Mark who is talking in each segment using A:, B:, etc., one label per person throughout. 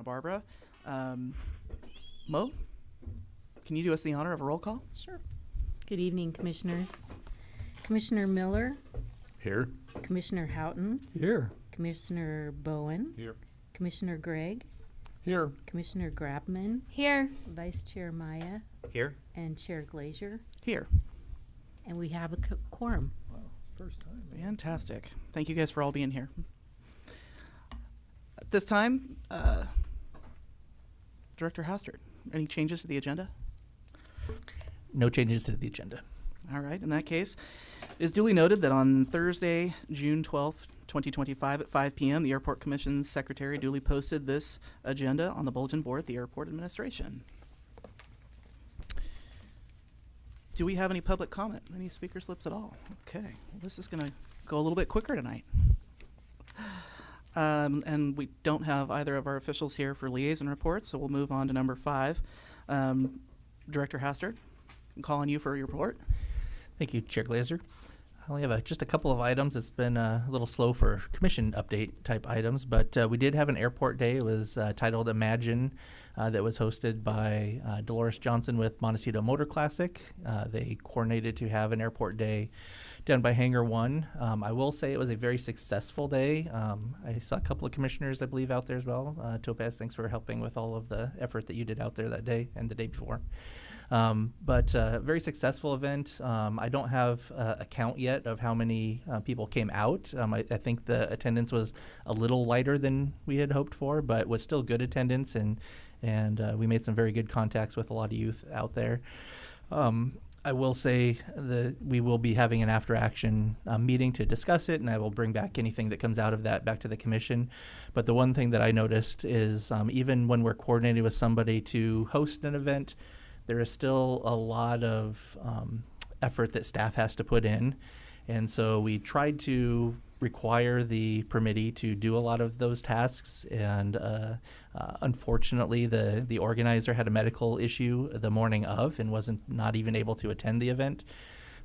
A: Barbara. Mo, can you do us the honor of a roll call?
B: Sure. Good evening, Commissioners. Commissioner Miller,
C: Here.
B: Commissioner Houghton,
C: Here.
B: Commissioner Bowen,
C: Here.
B: Commissioner Gregg,
C: Here.
B: Commissioner Grabman,
D: Here.
B: Vice Chair Maya,
E: Here.
B: and Chair Glazier.
A: Here.
B: And we have a quorum.
C: Wow. First time.
A: Fantastic. Thank you guys for all being here. At this time, Director Hastert, any changes to the agenda?
E: No changes to the agenda.
A: All right. In that case, it is duly noted that on Thursday, June 12th, 2025 at 5 p.m., the Airport Commission's secretary duly posted this agenda on the bulletin board at the Airport Administration. Do we have any public comment? Any speaker slips at all? Okay. Well, this is going to go a little bit quicker tonight. And we don't have either of our officials here for liaison reports, so we'll move on to number 5. Director Hastert, I'm calling you for your report.
E: Thank you, Chair Glazer. I only have just a couple of items. It's been a little slow for commission update type items, but we did have an airport day. It was titled Imagine, that was hosted by Dolores Johnson with Montecito Motor Classic. They coordinated to have an airport day done by Hangar 1. I will say it was a very successful day. I saw a couple of commissioners, I believe, out there as well. Topaz, thanks for helping with all of the effort that you did out there that day and the day before. But very successful event. I don't have a count yet of how many people came out. I think the attendance was a little lighter than we had hoped for, but was still good attendance, and we made some very good contacts with a lot of youth out there. I will say that we will be having an after-action meeting to discuss it, and I will bring back anything that comes out of that back to the commission. But the one thing that I noticed is even when we're coordinating with somebody to host an event, there is still a lot of effort that staff has to put in. And so we tried to require the permittee to do a lot of those tasks. And unfortunately, the organizer had a medical issue the morning of and wasn't not even able to attend the event.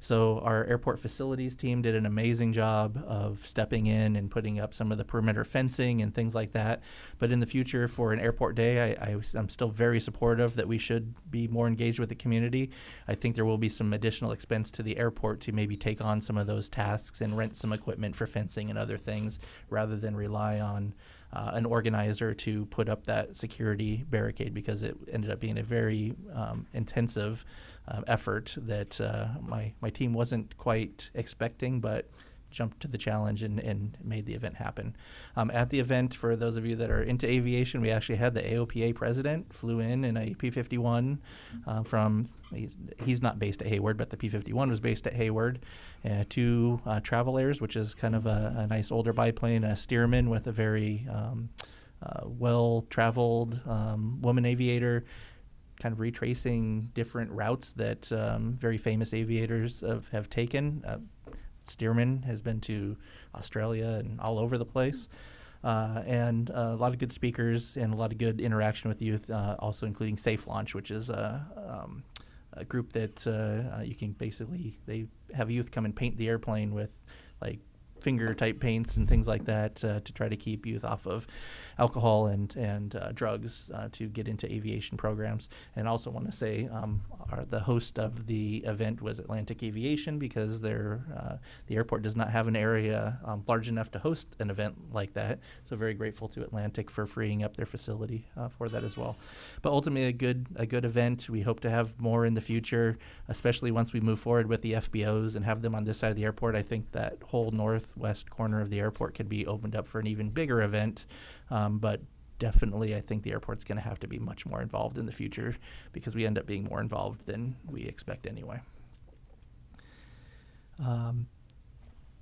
E: So our airport facilities team did an amazing job of stepping in and putting up some of the perimeter fencing and things like that. But in the future, for an airport day, I'm still very supportive that we should be more engaged with the community. I think there will be some additional expense to the airport to maybe take on some of those tasks and rent some equipment for fencing and other things rather than rely on an organizer to put up that security barricade, because it ended up being a very intensive effort that my team wasn't quite expecting, but jumped to the challenge and made the event happen. At the event, for those of you that are into aviation, we actually had the AOPA president flew in a P-51 from, he's not based at Hayward, but the P-51 was based at Hayward. 2 Travelers, which is kind of a nice older biplane, a Stearman with a very well-traveled woman aviator, kind of retracing different routes that very famous aviators have taken. Stearman has been to Australia and all over the place. And a lot of good speakers and a lot of good interaction with youth, also including Safe Launch, which is a group that you can basically, they have youth come and paint the airplane with like finger type paints and things like that to try to keep youth off of alcohol and drugs to get into aviation programs. And I also want to say the host of the event was Atlantic Aviation, because the airport does not have an area large enough to host an event like that. So very grateful to Atlantic for freeing up their facility for that as well. But ultimately a good event. We hope to have more in the future, especially once we move forward with the FBOs and have them on this side of the airport. I think that whole northwest corner of the airport could be opened up for an even bigger event. But definitely, I think the airport's going to have to be much more involved in the future, because we end up being more involved than we expect anyway.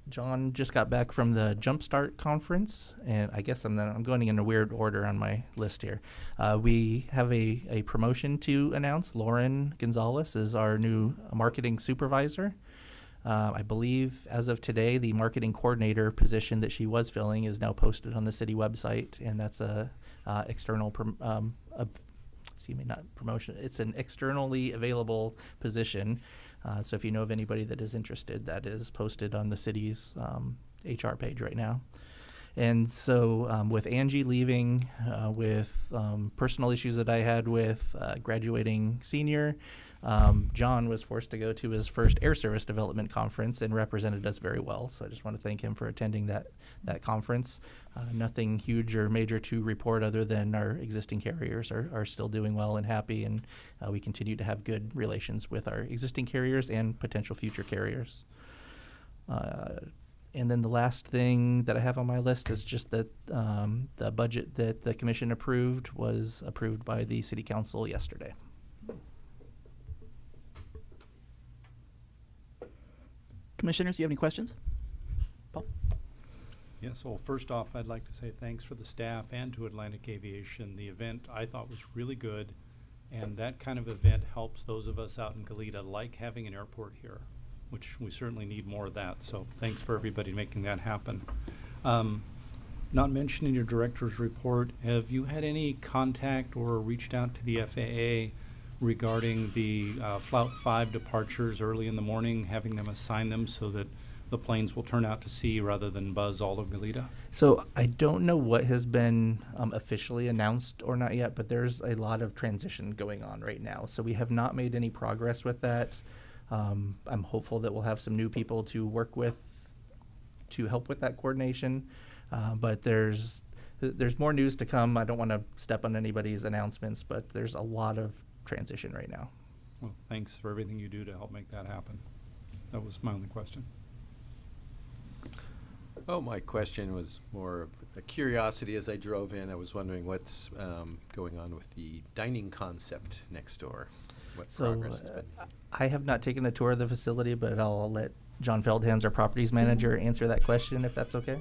E: John just got back from the Jumpstart conference, and I guess I'm going in a weird order on my list here. We have a promotion to announce. Lauren Gonzalez is our new marketing supervisor. I believe as of today, the marketing coordinator position that she was filling is now posted on the city website, and that's not promotion. It's an externally available position. So if you know of anybody that is interested, that is posted on the city's HR page right now. And so with Angie leaving, with personal issues that I had with graduating senior, John was forced to go to his first Air Service Development Conference and represented us very well. So I just want to thank him for attending that conference. Nothing huge or major to report other than our existing carriers are still doing well and happy, and we continue to have good relations with our existing carriers and potential future carriers. And then the last thing that I have on my list is just that the budget that the commission approved was approved by the city council yesterday.
A: Commissioners, do you have any questions? Paul?
D: Yes, well, first off, I'd like to say thanks for the staff and to Atlantic Aviation. The event I thought was really good, and that kind of event helps those of us out in Goleta like having an airport here, which we certainly need more of that. So thanks for everybody making that happen. Not mentioned in your director's report, have you had any contact or reached out to the FAA regarding the Flight 5 departures early in the morning, having them assign them so that the planes will turn out to sea rather than buzz all of Goleta?
E: So I don't know what has been officially announced or not yet, but there's a lot of transition going on right now. So we have not made any progress with that. I'm hopeful that we'll have some new people to work with to help with that coordination. But there's more news to come. I don't want to step on anybody's announcements, but there's a lot of transition right now.
D: Well, thanks for everything you do to help make that happen. That was my only question.
F: Oh, my question was more of a curiosity as I drove in. I was wondering what's going on with the dining concept next door. What progress has been?
E: I have not taken a tour of the facility, but I'll let John Feldhans, our properties manager, answer that question if that's okay.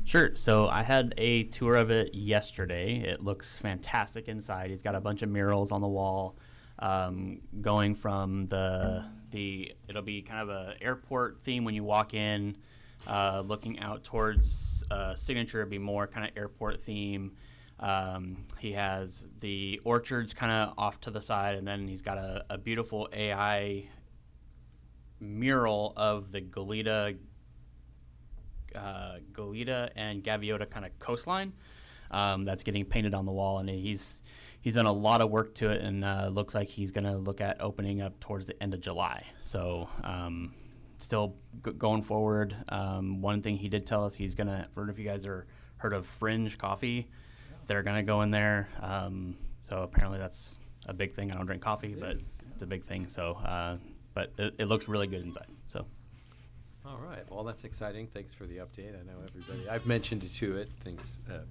G: Sure. So I had a tour of it yesterday. It looks fantastic inside. He's got a bunch of murals on the wall, going from it'll be kind of a airport theme when you walk in, looking out towards Signature. It'll be more kind of airport theme. He has the orchards kind of off to the side, and then he's got a beautiful AI mural of the Goleta and Gaviota kind of coastline that's getting painted on the wall, and he's done a lot of work to it, and looks like he's going to look at opening up towards the end of July. So still going forward. One thing he did tell us, he's going to, I don't know if you guys heard of Fringe Coffee. They're going to go in there. So apparently that's a big thing. I don't drink coffee, but it's a big thing. So, but it looks really good inside. So.
F: All right. Well, that's exciting. Thanks for the update. I know everybody. I've mentioned it to it.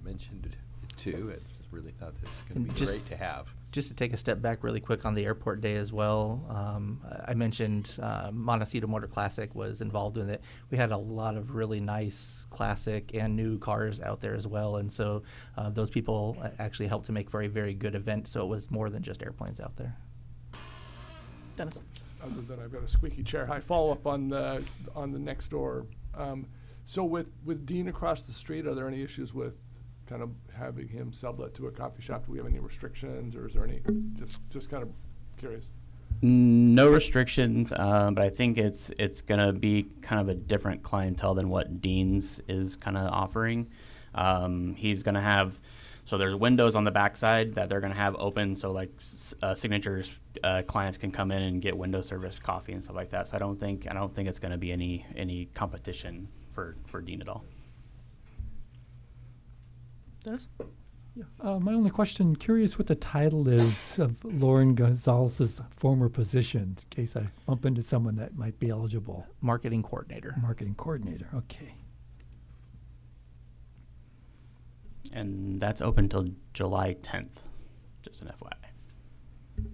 F: Mentioned it too. I just really thought it's going to be great to have.
E: Just to take a step back really quick on the airport day as well, I mentioned Montecito Motor Classic was involved in it. We had a lot of really nice classic and new cars out there as well, and so those people actually helped to make for a very good event, so it was more than just airplanes out there.
A: Dennis?
C: Other than I've got a squeaky chair. I follow up on the next door. So with Dean across the street, are there any issues with kind of having him sublet to a coffee shop? Do we have any restrictions, or is there any? Just kind of curious.
G: No restrictions, but I think it's gonna be kind of a different clientele than what Dean's is kind of offering. He's gonna have. So there's windows on the backside that they're going to have open, so like Signature's clients can come in and get window service coffee and stuff like that. So I don't think it's going to be any competition for Dean at all.
A: Dennis?
H: Yeah. My only question, curious what the title is of Lauren Gonzalez's former position, in case I bump into someone that might be eligible.
E: Marketing coordinator.
H: Marketing coordinator. Okay.
G: And that's open till July 10th, just an FYI.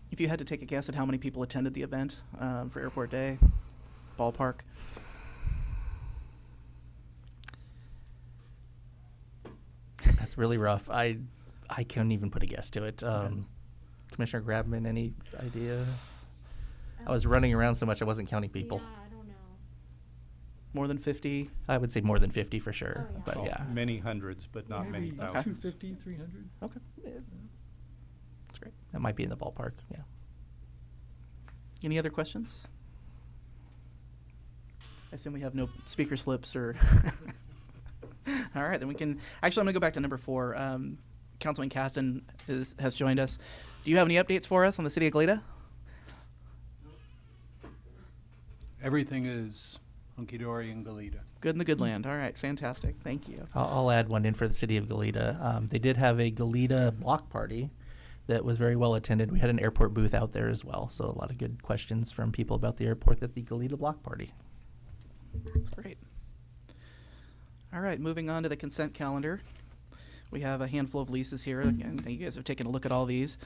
A: If you had to take a guess at how many people attended the event for Airport Day, ballpark?
E: That's really rough. I couldn't even put a guess to it. Commissioner Grabman, any idea? I was running around so much I wasn't counting people.
B: Yeah, I don't know.
A: More than 50?
E: I would say more than 50 for sure.
B: Oh, yeah.
E: But yeah.
D: Many hundreds, but not many
H: Maybe
D: thousands.
H: 250, 300.
A: Okay.
E: That's great. That might be in the ballpark, yeah.
A: Any other questions? I assume we have no speaker slips or All right, then we can. Actually, I'm going to go back to number 4. Councilman Caston has joined us. Do you have any updates for us on the city of Goleta?
I: Everything is hunky-dory in Goleta.
A: Good in the good land. All right, fantastic. Thank you.
E: I'll add one in for the city of Goleta. They did have a Goleta block party that was very well attended. We had an airport booth out there as well, so a lot of good questions from people about the airport at the Goleta block party.
A: That's great. All right, moving on to the consent calendar. We have a handful of leases here. Again, you guys have taken a look at all these.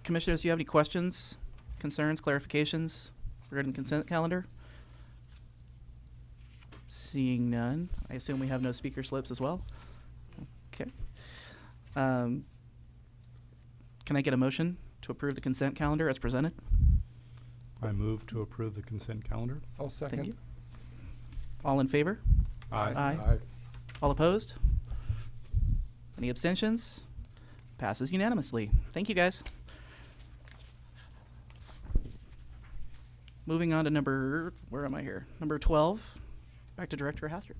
A: Commissioners, do you have any questions, concerns, clarifications regarding the consent calendar? Seeing none, I assume we have no speaker slips as well. Okay. Can I get a motion to approve the consent calendar as presented?
D: I move to approve the consent calendar.
C: I'll second.
A: Thank you. All in favor?
D: Aye.
A: Aye. All opposed? Any abstentions? Passes unanimously. Thank you, guys. Moving on to where am I here? Number 12. Back to Director Hastert.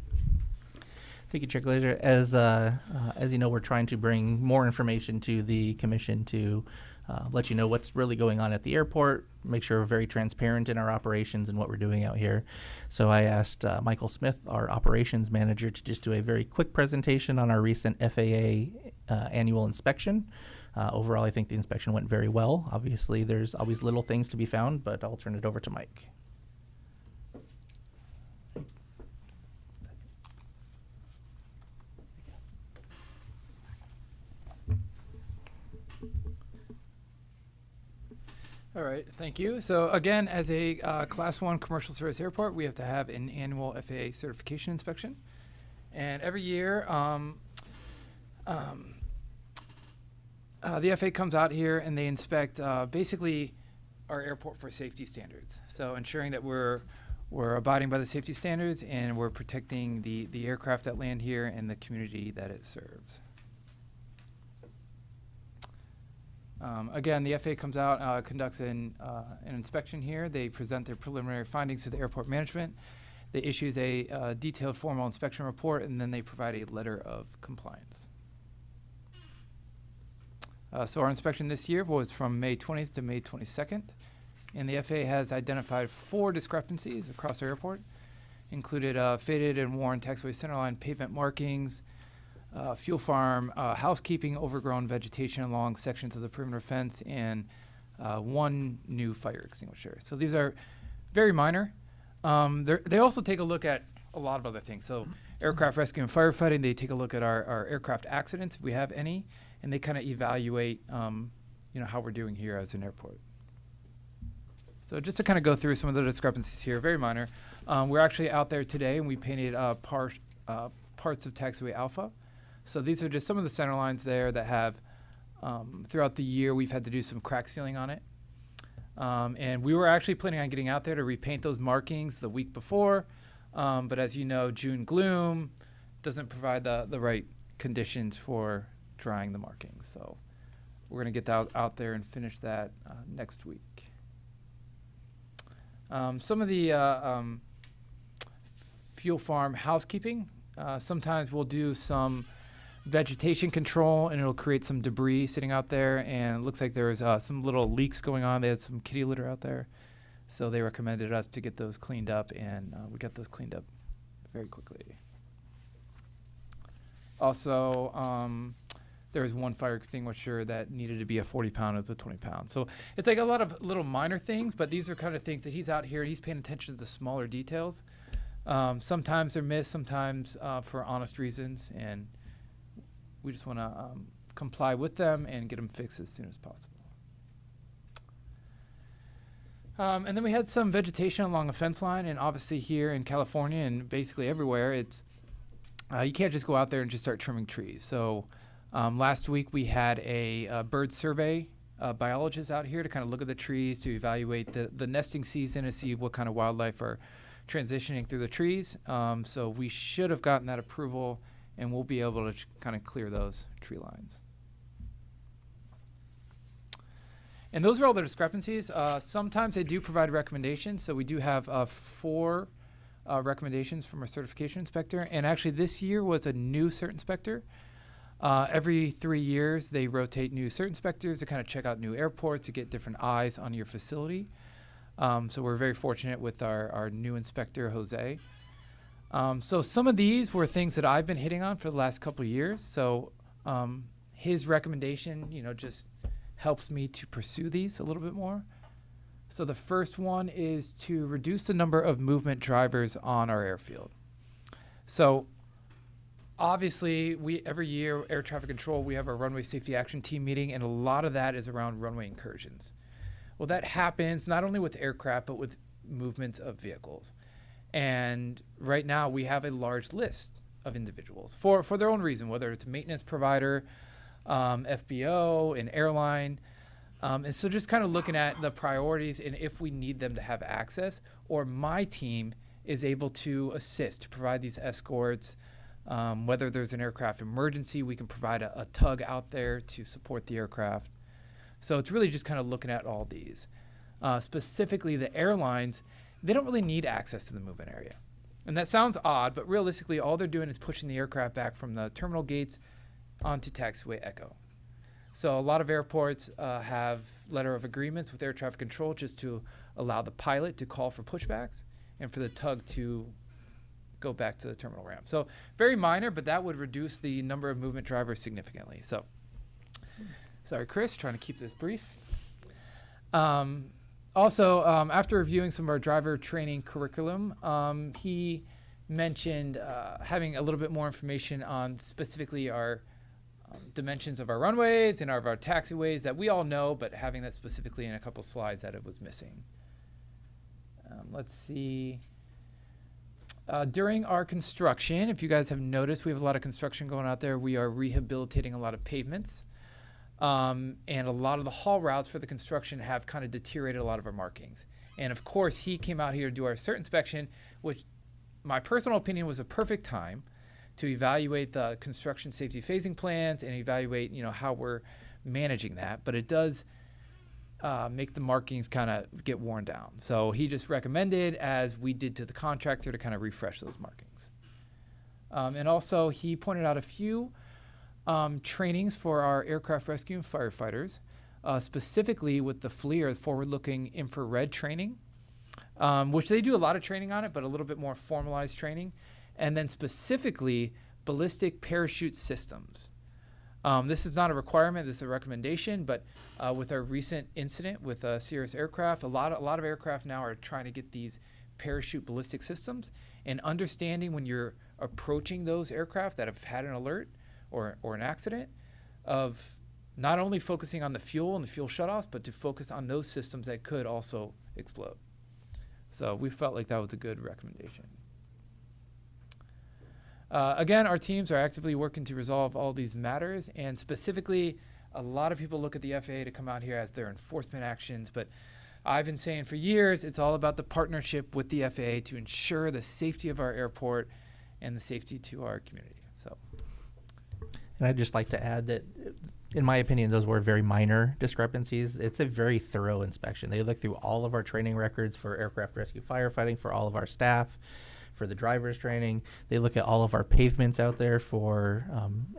E: Thank you, Chair Glazer. As you know, we're trying to bring more information to the commission to let you know what's really going on at the airport, make sure we're very transparent in our operations and what we're doing out here. So I asked Michael Smith, our operations manager, to just do a very quick presentation on our recent FAA annual inspection. Overall, I think the inspection went very well. Obviously, there's always little things to be found, but I'll turn it over to Mike.
J: All right, thank you. So again, as a Class 1 commercial service airport, we have to have an annual FAA certification inspection. And every year, the FAA comes out here and they inspect basically our airport for safety standards. So ensuring that we're abiding by the safety standards and we're protecting the aircraft that land here and the community that it serves. Again, the FAA comes out, conducts an inspection here. They present their preliminary findings to the airport management. They issues a detailed formal inspection report, and then they provide a letter of compliance. So our inspection this year was from May 20th to May 22nd, and the FAA has identified 4 discrepancies across our airport, included faded and worn taxiway centerline pavement markings, fuel farm, housekeeping, overgrown vegetation along sections of the perimeter fence, and 1 new fire extinguisher. So these are very minor. They also take a look at a lot of other things. So aircraft rescue and firefighting, they take a look at our aircraft accidents, if we have any, and they kind of evaluate how we're doing here as an airport. So just to kind of go through some of the discrepancies here, very minor. We're actually out there today, and we painted parts of taxiway Alpha. So these are just some of the center lines there that have, throughout the year, we've had to do some crack sealing on it. And we were actually planning on getting out there to repaint those markings the week before. But as you know, June gloom doesn't provide the right conditions for drying the markings. So we're going to get out there and finish that next week. Some of the fuel farm housekeeping, sometimes we'll do some vegetation control and it'll create some debris sitting out there, and it looks like there was some little leaks going on. They had some kitty litter out there, so they recommended us to get those cleaned up, and we got those cleaned up very quickly. Also, there was 1 fire extinguisher that needed to be a 40-pound as a 20-pound. So it's like a lot of little minor things, but these are kind of things that he's out here and he's paying attention to the smaller details. Sometimes they're missed, sometimes for honest reasons, and we just want to comply with them and get them fixed as soon as possible. And then we had some vegetation along a fence line, and obviously here in California and basically everywhere, it's you can't just go out there and just start trimming trees. So last week we had a bird survey biologist out here to kind of look at the trees, to evaluate the nesting season and see what kind of wildlife are transitioning through the trees. So we should have gotten that approval, and we'll be able to kind of clear those tree lines. And those are all the discrepancies. Sometimes they do provide recommendations. So we do have 4 recommendations from our certification inspector. And actually this year was a new cert inspector. Every 3 years, they rotate new cert inspectors to kind of check out new airports, to get different eyes on your facility. So we're very fortunate with our new inspector, Jose. So some of these were things that I've been hitting on for the last couple of years. So his recommendation, just helps me to pursue these a little bit more. So the first one is to reduce the number of movement drivers on our airfield. So obviously, every year, air traffic control, we have our runway safety action team meeting, and a lot of that is around runway incursions. Well, that happens not only with aircraft, but with movements of vehicles. And right now, we have a large list of individuals for their own reason, whether it's a maintenance provider, FBO, an airline. And so just kind of looking at the priorities and if we need them to have access, or my team is able to assist, to provide these escorts. Whether there's an aircraft emergency, we can provide a tug out there to support the aircraft. So it's really just kind of looking at all these. Specifically, the airlines, they don't really need access to the movement area. And that sounds odd, but realistically, all they're doing is pushing the aircraft back from the terminal gates onto taxiway Echo. So a lot of airports have letter of agreements with air traffic control just to allow the pilot to call for pushbacks and for the tug to go back to the terminal ramp. So very minor, but that would reduce the number of movement drivers significantly. So, sorry, Chris, trying to keep this brief. Also, after reviewing some of our driver training curriculum, he mentioned having a little bit more information on specifically our dimensions of our runways and of our taxiways that we all know, but having that specifically in a couple slides that it was missing. Let's see. During our construction, if you guys have noticed, we have a lot of construction going out there. We are rehabilitating a lot of pavements. And a lot of the haul routes for the construction have kind of deteriorated a lot of our markings. And of course, he came out here to do our cert inspection, which my personal opinion was a perfect time to evaluate the construction safety phasing plans and evaluate, how we're managing that. But it does make the markings kind of get worn down. So he just recommended, as we did to the contractor, to kind of refresh those markings. And also he pointed out a few trainings for our aircraft rescue and firefighters, specifically with the FLIR, forward-looking infrared training, which they do a lot of training on it, but a little bit more formalized training. And then specifically ballistic parachute systems. This is not a requirement, this is a recommendation, but with our recent incident with Cirrus aircraft, a lot of aircraft now are trying to get these parachute ballistic systems, and understanding when you're approaching those aircraft that have had an alert or an accident, of not only focusing on the fuel and the fuel shutoffs, but to focus on those systems that could also explode. So we felt like that was a good recommendation. Again, our teams are actively working to resolve all these matters, and specifically, a lot of people look at the FAA to come out here as their enforcement actions, but I've been saying for years, it's all about the partnership with the FAA to ensure the safety of our airport and the safety to our community. So,
E: And I'd just like to add that, in my opinion, those were very minor discrepancies. It's a very thorough inspection. They look through all of our training records for aircraft rescue firefighting, for all of our staff, for the driver's training. They look at all of our pavements out there for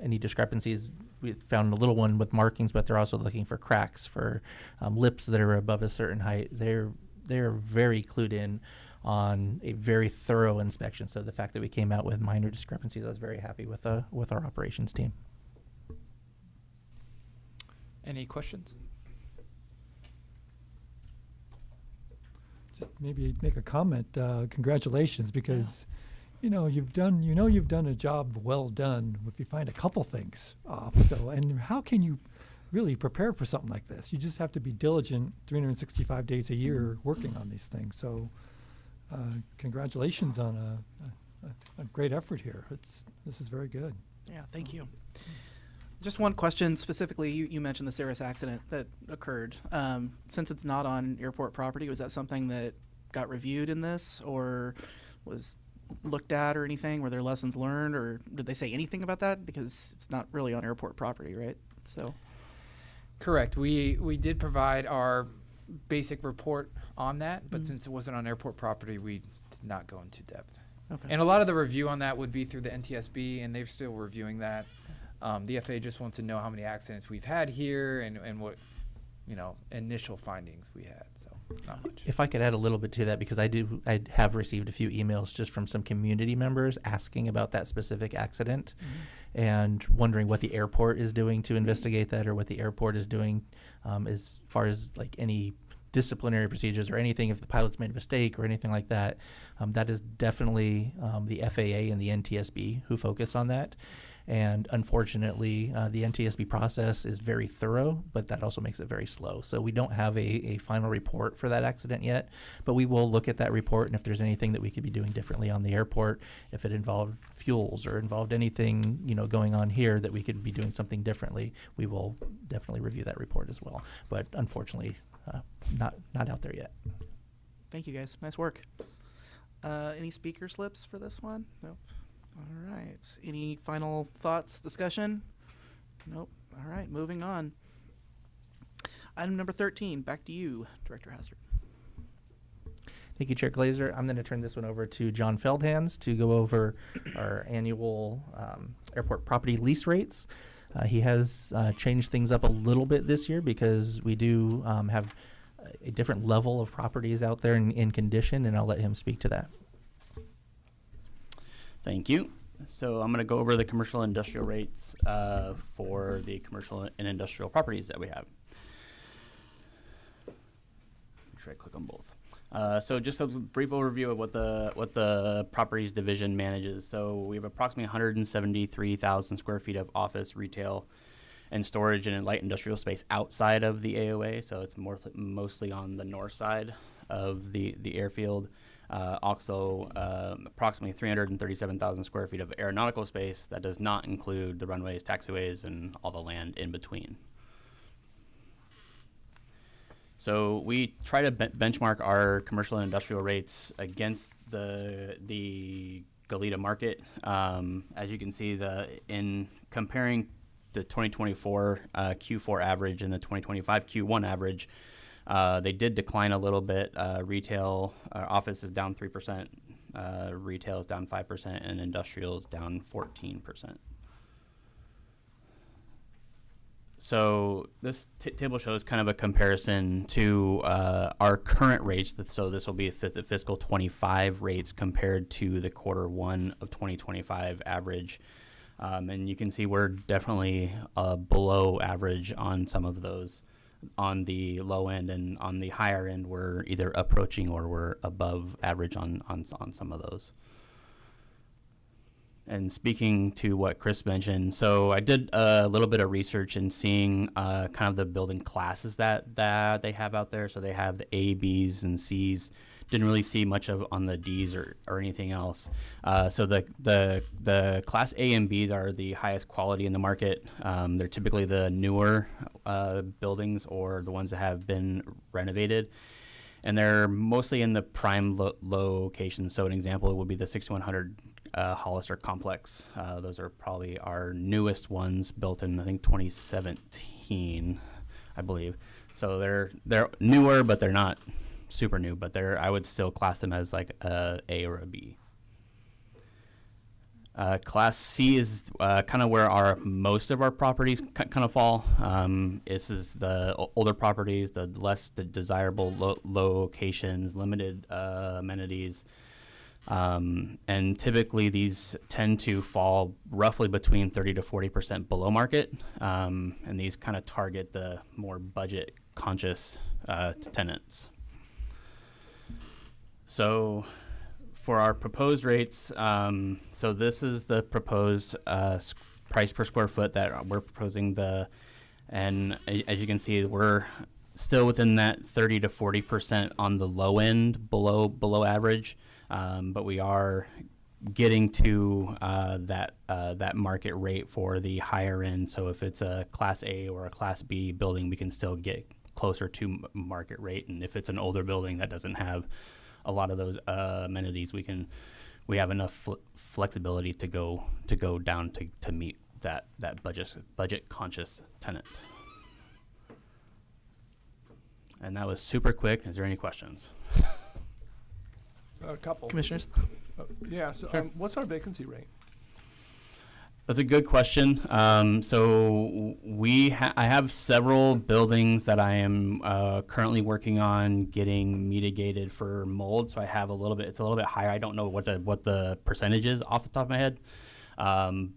E: any discrepancies. We found a little one with markings, but they're also looking for cracks, for lips that are above a certain height. They're very clued in on a very thorough inspection. So the fact that we came out with minor discrepancies, I was very happy with our operations team.
J: any questions?
H: Just maybe make a comment. Congratulations, because you've done a job well done if you find a couple things off. So, and how can you really prepare for something like this? You just have to be diligent 365 days a year working on these things. So congratulations on a great effort here. This is very good.
A: Yeah, thank you. Just one question specifically. You mentioned the Cirrus accident that occurred. Since it's not on airport property, was that something that got reviewed in this or was looked at or anything? Were there lessons learned, or did they say anything about that? Because it's not really on airport property, right? So,
J: correct. We did provide our basic report on that, but since it wasn't on airport property, we not go into depth.
A: Okay.
J: And a lot of the review on that would be through the NTSB, and they're still reviewing that. The FAA just wants to know how many accidents we've had here and what, initial findings we had. So not much.
E: If I could add a little bit to that, because I have received a few emails just from some community members asking about that specific accident and wondering what the airport is doing to investigate that, or what the airport is doing as far as like any disciplinary procedures or anything if the pilot's made a mistake or anything like that. That is definitely the FAA and the NTSB who focus on that. And unfortunately, the NTSB process is very thorough, but that also makes it very slow. So we don't have a final report for that accident yet, but we will look at that report, and if there's anything that we could be doing differently on the airport, if it involved fuels or involved anything going on here that we could be doing something differently, we will definitely review that report as well. But unfortunately, not out there yet.
A: Thank you, guys. Nice work. Any speaker slips for this one? Nope. All right. Any final thoughts, discussion? Nope. All right. Moving on. Item number 13. Back to you, Director Hazard.
E: Thank you, Chair Glazer. I'm going to turn this one over to John Feldhans to go over our annual airport property lease rates. He has changed things up a little bit this year because we do have a different level of properties out there in condition, and I'll let him speak to that.
G: Thank you. So I'm going to go over the commercial and industrial rates for the commercial and industrial properties that we have. Make sure I click on both. So just a brief overview of what the properties division manages. So we have approximately 173,000 square feet of office, retail, and storage and light industrial space outside of the AOA. So it's mostly on the north side of the airfield. Also, approximately 337,000 square feet of aeronautical space. That does not include the runways, taxiways, and all the land in between. So we try to benchmark our commercial and industrial rates against the Goleta market. As you can see, in comparing the 2024 Q4 average and the 2025 Q1 average, they did decline a little bit. Retail, office is down 3%, retail is down 5%, and industrial is down 14%. So this table shows kind of a comparison to our current rates. So this will be the fiscal 25 rates compared to the quarter one of 2025 average. And you can see we're definitely below average on some of those on the low end, and on the higher end, we're either approaching or we're above average on some of those. And speaking to what Chris mentioned, so I did a little bit of research in seeing kind of the building classes that they have out there. So they have the A, Bs, and Cs. Didn't really see much of on the Ds or anything else. So the class A and Bs are the highest quality in the market. They're typically the newer buildings or the ones that have been renovated. And they're mostly in the prime locations. So an example would be the 6100 Hollister complex. Those are probably our newest ones, built in I think 2017, I believe. So they're newer, but they're not super new. But I would still class them as like a A or a B. Class C is kind of where most of our properties kind of fall. This is the older properties, the less desirable locations, limited amenities. And typically these tend to fall roughly between 30 to 40% below market. And these kind of target the more budget conscious tenants. So for our proposed rates, so this is the proposed price per square foot that we're proposing. And as you can see, we're still within that 30 to 40% on the low end, below average. But we are getting to that market rate for the higher end. So if it's a Class A or a Class B building, we can still get closer to market rate. And if it's an older building that doesn't have a lot of those amenities, we have enough flexibility to go down to meet that budget conscious tenant. And that was super quick. Is there any questions?
C: A couple.
A: Commissioners?
C: Yeah, so
A: Sure.
C: what's our vacancy rate?
G: That's a good question. So I have several buildings that I am currently working on getting mitigated for mold. So I have it's a little bit higher. I don't know what the percentage is off the top of my head.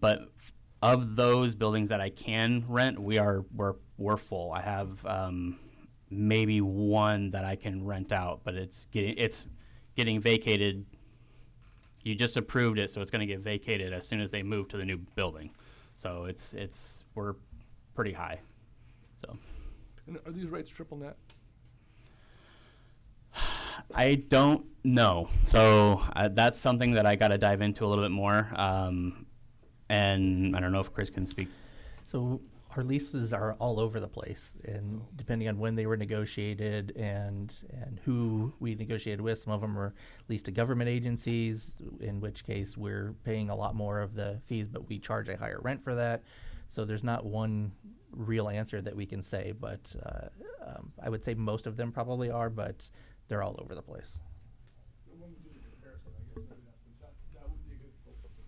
G: But of those buildings that I can rent, we're full. I have maybe one that I can rent out, but it's getting vacated. You just approved it, so it's going to get vacated as soon as they move to the new building. So we're pretty high. So
C: And are these rates triple net?
G: I don't know. So that's something that I got to dive into a little bit more. And I don't know if Chris can speak.
E: So our leases are all over the place, and depending on when they were negotiated and who we negotiated with, some of them were leased to government agencies, in which case we're paying a lot more of the fees, but we charge a higher rent for that. So there's not one real answer that we can say, but I would say most of them probably are, but they're all over the place.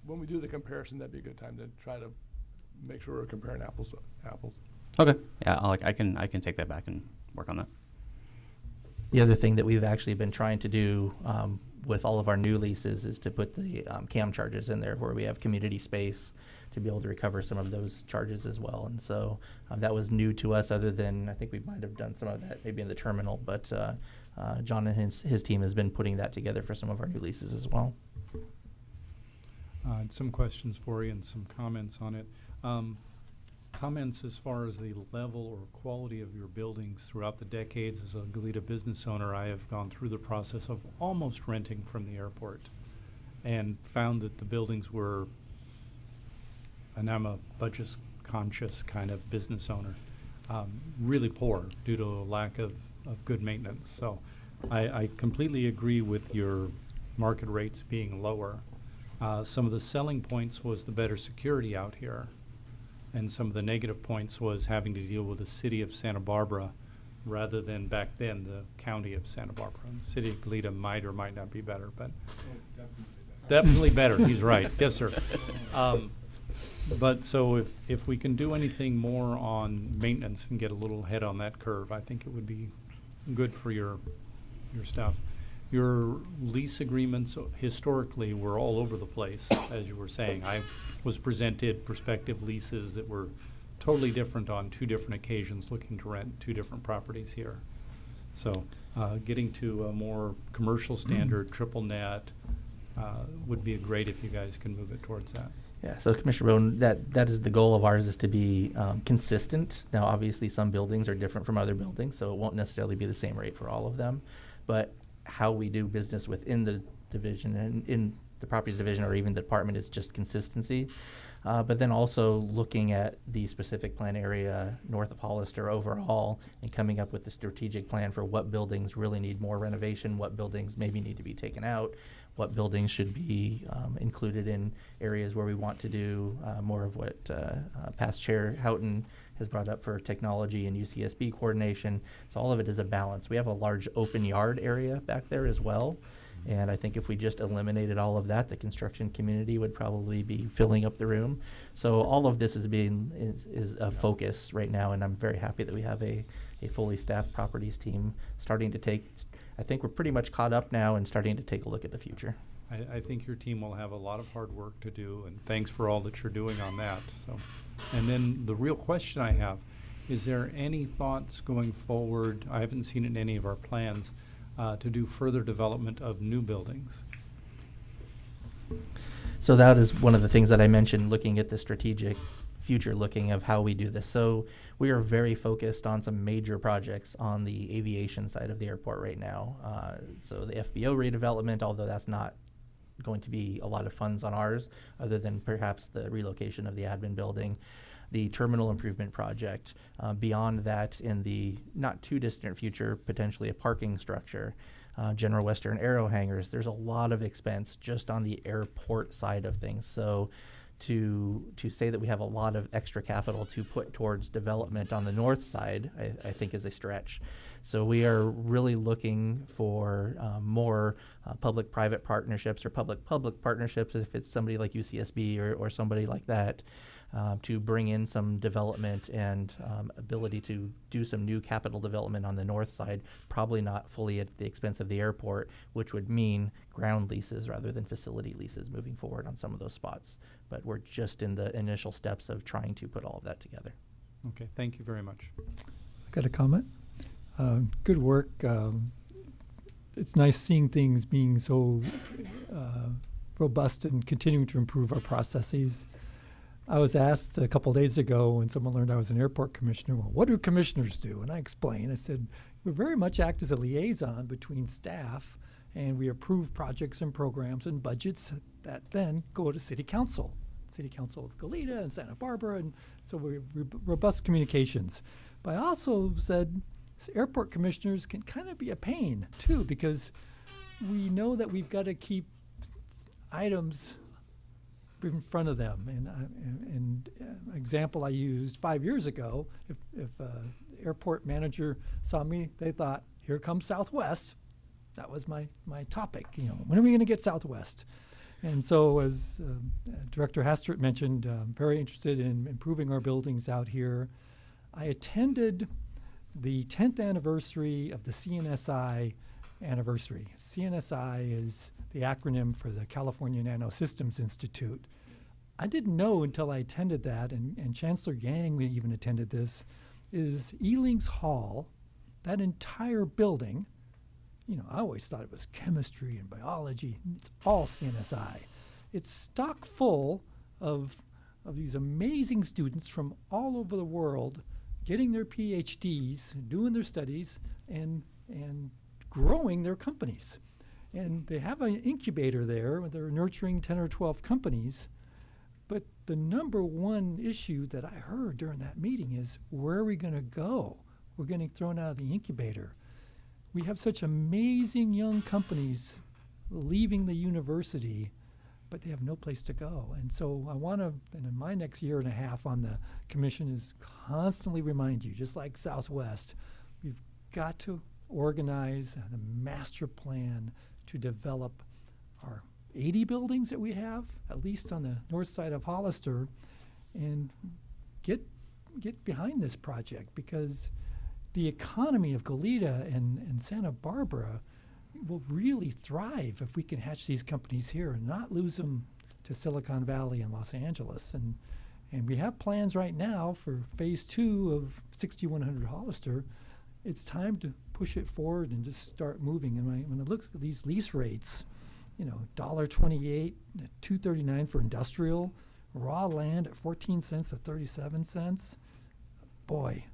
C: When we do the comparison, that'd be a good time to try to make sure we're comparing apples to apples.
G: Okay. Yeah, I can take that back and work on that.
E: The other thing that we've actually been trying to do with all of our new leases is to put the CAM charges in there where we have community space to be able to recover some of those charges as well. And so that was new to us, other than I think we might have done some of that maybe in the terminal, but John and his team has been putting that together for some of our new leases as well.
D: Some questions for you and some comments on it. Comments as far as the level or quality of your buildings throughout the decades. As a Goleta business owner, I have gone through the process of almost renting from the airport and found that the buildings were, and I'm a budget conscious kind of business owner, really poor due to a lack of good maintenance. So I completely agree with your market rates being lower. Some of the selling points was the better security out here. And some of the negative points was having to deal with the city of Santa Barbara rather than back then the county of Santa Barbara. The city of Goleta might or might not be better, but definitely better. He's right. Yes, sir. But so if we can do anything more on maintenance and get a little ahead on that curve, I think it would be good for your stuff. Your lease agreements historically were all over the place, as you were saying. I was presented prospective leases that were totally different on two different occasions, looking to rent two different properties here. So getting to a more commercial standard, triple net, would be great if you guys can move it towards that.
E: Yeah, so Commissioner Rowan, that is the goal of ours, is to be consistent. Now, obviously, some buildings are different from other buildings, so it won't necessarily be the same rate for all of them. But how we do business within the division and in the properties division or even the department is just consistency. But then also looking at the specific plan area north of Hollister overall and coming up with the strategic plan for what buildings really need more renovation, what buildings maybe need to be taken out, what buildings should be included in areas where we want to do more of what past Chair Houghton has brought up for technology and UCSB coordination. So all of it is a balance. We have a large open yard area back there as well. And I think if we just eliminated all of that, the construction community would probably be filling up the room. So all of this is a focus right now, and I'm very happy that we have a fully staffed properties team starting to take, I think we're pretty much caught up now and starting to take a look at the future.
D: I think your team will have a lot of hard work to do, and thanks for all that you're doing on that. So, and then the real question I have, is there any thoughts going forward, I haven't seen it in any of our plans, to do further development of new buildings?
E: So that is one of the things that I mentioned, looking at the strategic future looking of how we do this. So we are very focused on some major projects on the aviation side of the airport right now. So the FBO redevelopment, although that's not going to be a lot of funds on ours, other than perhaps the relocation of the admin building, the terminal improvement project. Beyond that, in the not too distant future, potentially a parking structure, General Western Aero hangars. There's a lot of expense just on the airport side of things. So to say that we have a lot of extra capital to put towards development on the north side, I think is a stretch. So we are really looking for more public-private partnerships or public-public partnerships, if it's somebody like UCSB or somebody like that, to bring in some development and ability to do some new capital development on the north side, probably not fully at the expense of the airport, which would mean ground leases rather than facility leases moving forward on some of those spots. But we're just in the initial steps of trying to put all of that together.
D: Okay, thank you very much.
H: Got a comment? Good work. It's nice seeing things being so robust and continuing to improve our processes. I was asked a couple days ago when someone learned I was an airport commissioner, well, what do commissioners do? And I explained, I said, we very much act as a liaison between staff, and we approve projects and programs and budgets that then go to City Council of Goleta and Santa Barbara, and so we have robust communications. But I also said airport commissioners can kind of be a pain too, because we know that we've got to keep items in front of them. And example I used 5 years ago, if airport manager saw me, they thought, here comes Southwest. That was my topic. When are we going to get Southwest? And so, as Director Hastert mentioned, I'm very interested in improving our buildings out here. I attended the 10th anniversary of the CNSI anniversary. CNSI is the acronym for the California Nanosystems Institute. I didn't know until I attended that, and Chancellor Yang even attended this, is Ealing's Hall, that entire building. I always thought it was chemistry and biology. It's all CNSI. It's stock full of these amazing students from all over the world getting their PhDs, doing their studies, and growing their companies. And they have an incubator there where they're nurturing 10 or 12 companies. But the number one issue that I heard during that meeting is, where are we going to go? We're getting thrown out of the incubator. We have such amazing young companies leaving the university, but they have no place to go. And so I want to, and in my next year and a half on the commission, is constantly remind you, just like Southwest, we've got to organize a master plan to develop our 80 buildings that we have, at least on the north side of Hollister, and get behind this project, because the economy of Goleta and Santa Barbara will really thrive if we can hatch these companies here and not lose them to Silicon Valley and Los Angeles. And we have plans right now for phase 2 of 6100 Hollister. It's time to push it forward and just start moving. And when I look at these lease rates, $1.28, $2.39 for industrial, raw land at 14 cents to 37 cents. Boy,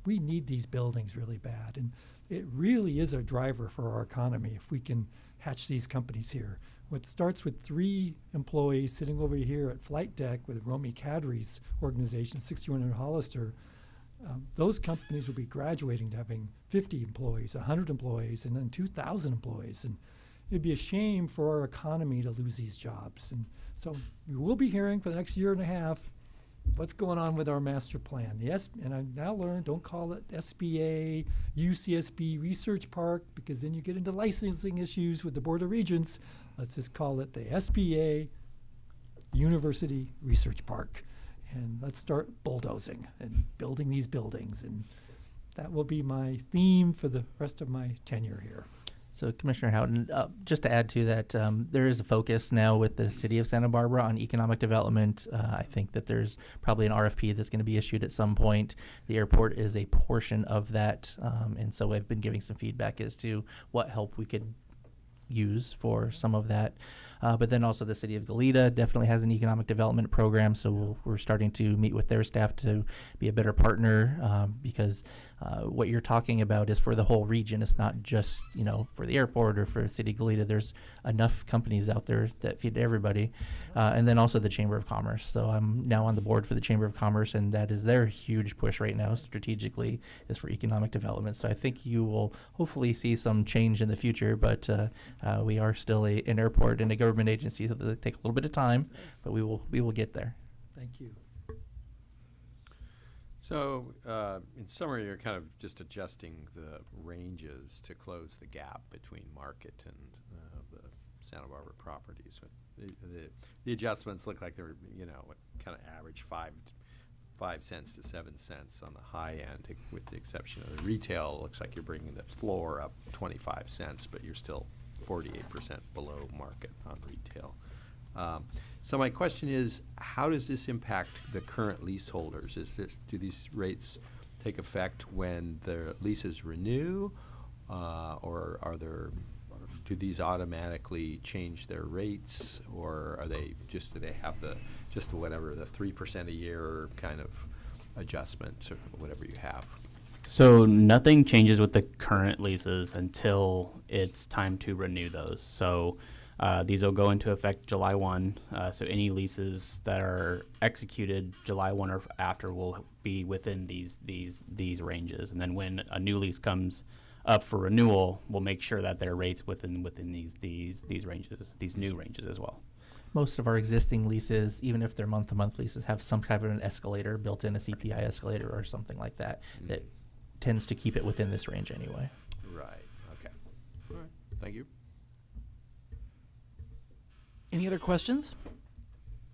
H: we need these buildings really bad. And it really is a driver for our economy if we can hatch these companies here. What starts with 3 employees sitting over here at Flight Deck with Romy Kadri's organization, 6100 Hollister, those companies will be graduating to having 50 employees, 100 employees, and then 2,000 employees. And it'd be a shame for our economy to lose these jobs. And so we will be hearing for the next year and a half what's going on with our master plan. And I've now learned, don't call it SBA, UCSB Research Park, because then you get into licensing issues with the Board of Regents. Let's just call it the SBA University Research Park. And let's start bulldozing and building these buildings. And that will be my theme for the rest of my tenure here.
E: So, Commissioner Houghton, just to add to that, there is a focus now with the City of Santa Barbara on economic development. I think that there's probably an RFP that's going to be issued at some point. The airport is a portion of that, and so I've been giving some feedback as to what help we could use for some of that. But then also the City of Goleta definitely has an economic development program, so we're starting to meet with their staff to be a better partner, because what you're talking about is for the whole region. It's not just for the airport or for City of Goleta. There's enough companies out there that feed everybody. And then also the Chamber of Commerce. So I'm now on the board for the Chamber of Commerce, and that is their huge push right now strategically, is for economic development. So I think you will hopefully see some change in the future, but We are still an airport and a government agency, so they take a little bit of time, but we will get there.
H: Thank you.
F: So, in summary, you're kind of just adjusting the ranges to close the gap between market and the Santa Barbara properties. The adjustments look like they're, kind of average 5 cents to 7 cents on the high end, with the exception of the retail. It looks like you're bringing the floor up 25 cents, but you're still 48% below market on retail. So my question is, how does this impact the current leaseholders? Do these rates take effect when the leases renew, or do these automatically change their rates, or do they have the 3% a year kind of adjustment, or whatever you have?
G: So nothing changes with the current leases until it's time to renew those. So these will go into effect July 1. So any leases that are executed July 1 or after will be within these ranges. And then when a new lease comes up for renewal, we'll make sure that their rates within these ranges, these new ranges as well.
E: Most of our existing leases, even if they're month-to-month leases, have some type of an escalator built in, a CPI escalator or something like that, that tends to keep it within this range anyway.
F: Right. Okay. All right. Thank you.
A: Any other questions?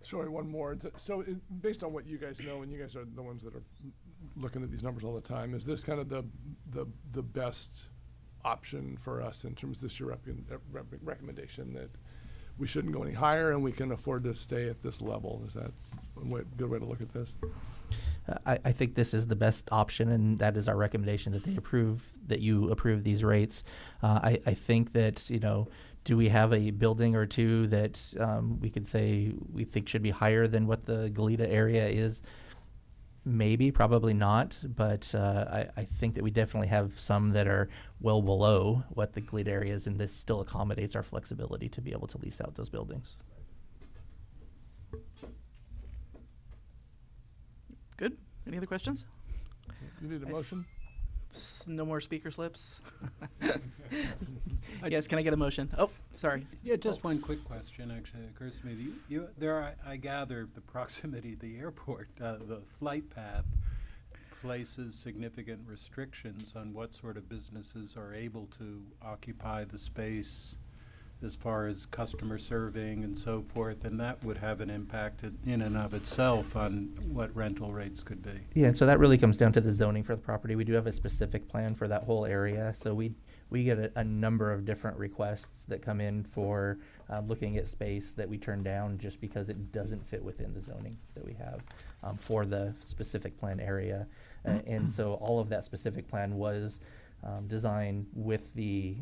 C: Sorry, one more. So based on what you guys know, and you guys are the ones that are looking at these numbers all the time, is this kind of the best option for us in terms of this your recommendation, that we shouldn't go any higher and we can afford to stay at this level? Is that a good way to look at this?
E: I think this is the best option, and that is our recommendation, that you approve these rates. I think that, do we have a building or two that we could say we think should be higher than what the Goleta area is? Maybe, probably not, but I think that we definitely have some that are well below what the Goleta area is, and this still accommodates our flexibility to be able to lease out those buildings.
A: Good. Any other questions?
C: You need a motion?
A: No more speaker slips. Yes, can I get a motion? Oh, sorry.
I: Yeah, just one quick question actually occurs to me. I gather the proximity to the airport, the flight path places significant restrictions on what sort of businesses are able to occupy the space as far as customer serving and so forth, and that would have an impact in and of itself on what rental rates could be.
E: Yeah, and so that really comes down to the zoning for the property. We do have a specific plan for that whole area, so we get a number of different requests that come in for looking at space that we turn down just because it doesn't fit within the zoning that we have for the specific plan area. And so all of that specific plan was designed with the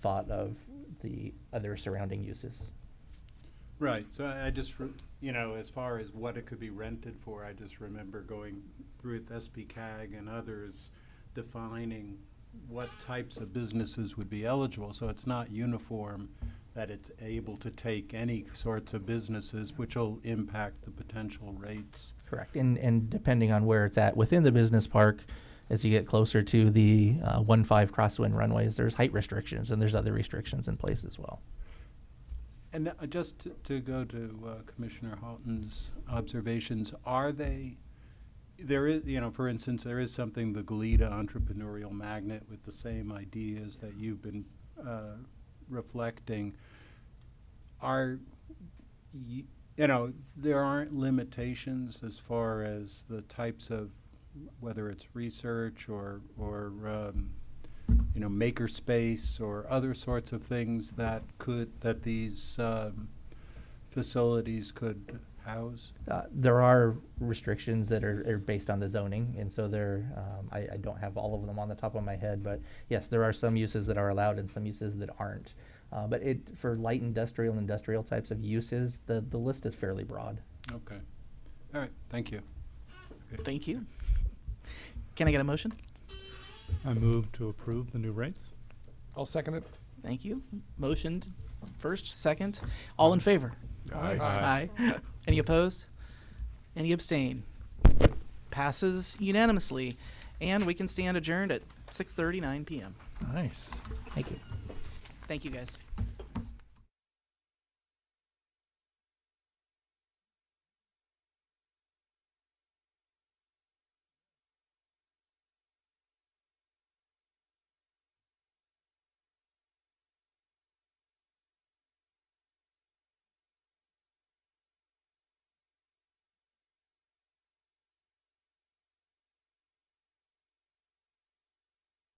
E: thought of the other surrounding uses.
I: Right. So I just, as far as what it could be rented for, I just remember going through with SBCAG and others defining what types of businesses would be eligible. So it's not uniform, that it's able to take any sorts of businesses, which will impact the potential rates.
E: Correct. And depending on where it's at within the business park, as you get closer to the 1-5 crosswind runways, there's height restrictions and there's other restrictions in place as well.
I: And just to go to Commissioner Halton's observations, there is, for instance, there is something, the Goleta entrepreneurial magnet, with the same ideas that you've been reflecting. There aren't limitations as far as the types of, whether it's research or maker space or other sorts of things that these facilities could house?
E: There are restrictions that are based on the zoning, and so I don't have all of them on the top of my head, but yes, there are some uses that are allowed and some uses that aren't. But for light industrial and industrial types of uses, the list is fairly broad.
I: Okay. All right. Thank you.
A: Okay. Thank you. Can I get a motion?
D: I move to approve the new rates.
C: I'll second it.
A: Thank you. Motioned first, second. All in favor?
C: Aye.
A: Aye. Any opposed? Any abstain? Passes unanimously. And we can stand adjourned at 6:39 p.m.
H: Nice.
E: Thank you.
A: Thank you, guys.